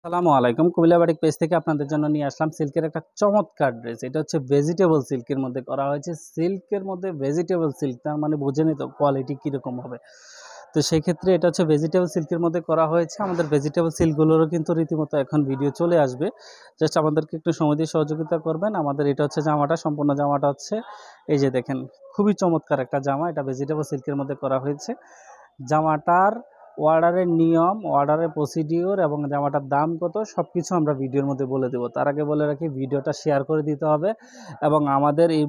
আসসালামু আলাইকুম। Comilla batik page থেকে আপনাদের জন্য নিয়ে আসলাম সিল্কের একটা চমৎকার ড্রেস। এটা হচ্ছে ভেজিটেবল সিল্কের মধ্যে করা হয়েছে। সিল্কের মধ্যে ভেজিটেবল সিল্ক, তার মানে বোঝেনই তো কোয়ালিটি কীরকম হবে। তো সেই ক্ষেত্রে এটা হচ্ছে ভেজিটেবল সিল্কের মধ্যে করা হয়েছে। আমাদের ভেজিটেবল সিল্কগুলোরও কিন্তু রীতিমতো এখন ভিডিও চলে আসবে। জাস্ট আমাদেরকে একটু সময় দিয়ে সহযোগিতা করবেন। আমাদের এটা হচ্ছে জামাটা, সম্পূর্ণ জামাটা হচ্ছে এই যে দেখেন, খুবই চমৎকার একটা জামা। এটা ভেজিটেবল সিল্কের মধ্যে করা হয়েছে। জামাটার অর্ডারের নিয়ম, অর্ডারের প্রসিডিওর এবং জামাটার দাম কত সবকিছু আমরা ভিডিওর মধ্যে বলে দেব। তার আগে বলে রাখি, ভিডিওটা শেয়ার করে দিতে হবে এবং আমাদের এই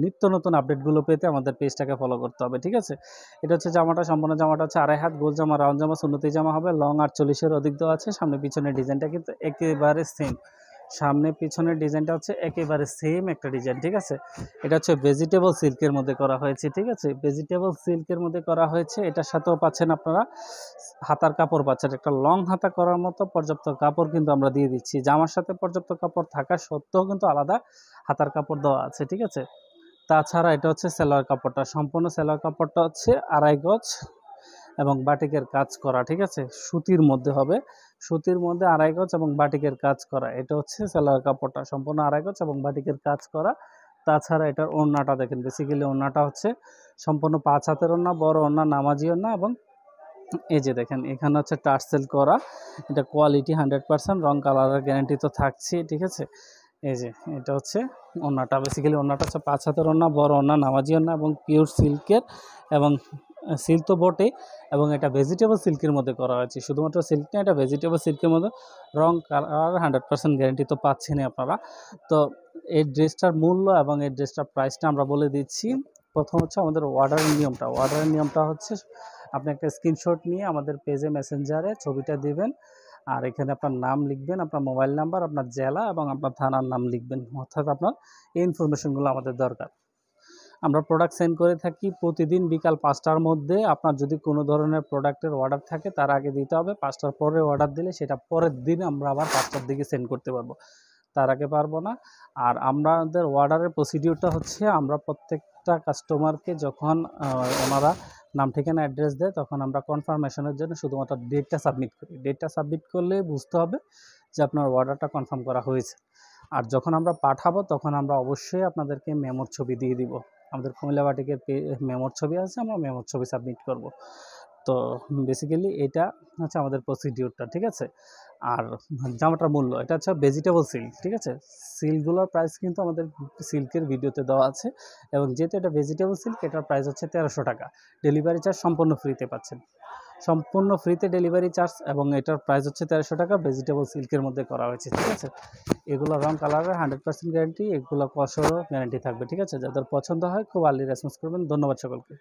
নিত্য নতুন আপডেটগুলো পেতে আমাদের পেজটাকে ফলো করতে হবে, ঠিক আছে? এটা হচ্ছে জামাটা, সম্পূর্ণ জামাটা হচ্ছে আড়াই হাত, গোল জামা, রাউন্ড জামা, সুন্নতি জামা হবে। লং 48-এর অধিক দেওয়া আছে। সামনে পিছনের ডিজাইনটা কিন্তু একেবারে সেম। সামনে পিছনের ডিজাইনটা হচ্ছে একেবারে সেম একটা ডিজাইন, ঠিক আছে? এটা হচ্ছে ভেজিটেবল সিল্কের মধ্যে করা হয়েছে, ঠিক আছে? ভেজিটেবল সিল্কের মধ্যে করা হয়েছে। এটার সাথেও পাচ্ছেন আপনারা হাতার কাপড় পাচ্ছেন, একটা লং হাতা করার মতো পর্যাপ্ত কাপড় কিন্তু আমরা দিয়ে দিচ্ছি। জামার সাথে পর্যাপ্ত কাপড় থাকা সত্ত্বেও কিন্তু আলাদা হাতার কাপড় দেওয়া আছে, ঠিক আছে? তাছাড়া এটা হচ্ছে সেলোয়ার কাপড়টা, সম্পূর্ণ সেলোয়ার কাপড়টা হচ্ছে আড়াই গজ এবং বাটিকের কাজ করা, ঠিক আছে? সুতির মধ্যে হবে, সুতির মধ্যে আড়াই গজ এবং বাটিকের কাজ করা। এটা হচ্ছে সেলোয়ার কাপড়টা, সম্পূর্ণ আড়াই গজ এবং বাটিকের কাজ করা। তাছাড়া এটার ওড়নাটা দেখেন, বেসিক্যালি ওড়নাটা হচ্ছে সম্পূর্ণ 5 হাতের ওড়না, বড় ওড়না, নামাজি ওড়না এবং এই যে দেখেন এখানে হচ্ছে টার্সেল করা। এটা কোয়ালিটি 100%, রং কালারের গ্যারান্টি তো থাকছেই, ঠিক আছে? এই যে এটা হচ্ছে ওড়নাটা, বেসিক্যালি ওড়নাটা হচ্ছে 5 হাতের ওড়না, বড় ওড়না, নামাজি ওড়না এবং পিওর সিল্কের এবং সিল্ক তো বটেই এবং এটা ভেজিটেবল সিল্কের মধ্যে করা হয়েছে। শুধুমাত্র সিল্ক না, এটা ভেজিটেবল সিল্কের মধ্যে রং কালার 100% গ্যারান্টি তো পাচ্ছেনই আপনারা। তো এই ড্রেসটার মূল্য এবং এই ড্রেসটার প্রাইসটা আমরা বলে দিচ্ছি। প্রথম হচ্ছে আমাদের অর্ডারের নিয়মটা। অর্ডারের নিয়মটা হচ্ছে আপনি একটা স্ক্রিনশট নিয়ে আমাদের পেজে মেসেঞ্জারে ছবিটা দিবেন, আর এখানে আপনার নাম লিখবেন, আপনার মোবাইল নাম্বার, আপনার জেলা এবং আপনার থানার নাম লিখবেন। অর্থাৎ আপনার এই ইনফরমেশনগুলো আমাদের দরকার। আমরা প্রোডাক্ট সেন্ড করে থাকি প্রতিদিন বিকাল 5টার মধ্যে। আপনার যদি কোনো ধরনের প্রোডাক্টের অর্ডার থাকে তার আগে দিতে হবে। 5টার পরে অর্ডার দিলে সেটা পরের দিন আমরা আবার 5টার দিকে সেন্ড করতে পারবো, তার আগে পারবো না। আর আমাদের অর্ডারের প্রসিডিওরটা হচ্ছে, আমরা প্রত্যেকটা কাস্টমারকে যখন ওনারা নাম ঠিকানা অ্যাড্রেস দেয় তখন আমরা কনফার্মেশনের জন্য শুধুমাত্র ডেটটা সাবমিট করি। ডেটটা সাবমিট করলে বুঝতে হবে যে আপনার অর্ডারটা কনফার্ম করা হয়েছে। আর যখন আমরা পাঠাবো তখন আমরা অবশ্যই আপনাদেরকে মেমোর ছবি দিয়ে দিব। আমাদের কুমিল্লা বাটিকের মেমোর ছবি আছে, আমরা মেমোর ছবি সাবমিট করব। তো বেসিক্যালি এটা হচ্ছে আমাদের প্রসিডিওরটা, ঠিক আছে? আর জামাটার মূল্য, এটা হচ্ছে ভেজিটেবল সিল্ক, ঠিক আছে? সিল্কগুলোর প্রাইস কিন্তু আমাদের সিল্কের ভিডিওতে দেওয়া আছে এবং যেহেতু এটা ভেজিটেবল সিল্ক, এটার প্রাইস হচ্ছে 1300 টাকা। ডেলিভারি চার্জ সম্পূর্ণ ফ্রিতে পাচ্ছেন, সম্পূর্ণ ফ্রিতে ডেলিভারি চার্জ, এবং এটার প্রাইস হচ্ছে 1300 টাকা। ভেজিটেবল সিল্কের মধ্যে করা হয়েছে, ঠিক আছে? এগুলো রং কালারের 100% গ্যারান্টি, এগুলো কসরও গ্যারান্টি থাকবে, ঠিক আছে? যাদের পছন্দ হয় খুব আর্লি রেসপন্স করবেন। ধন্যবাদ সকলকে।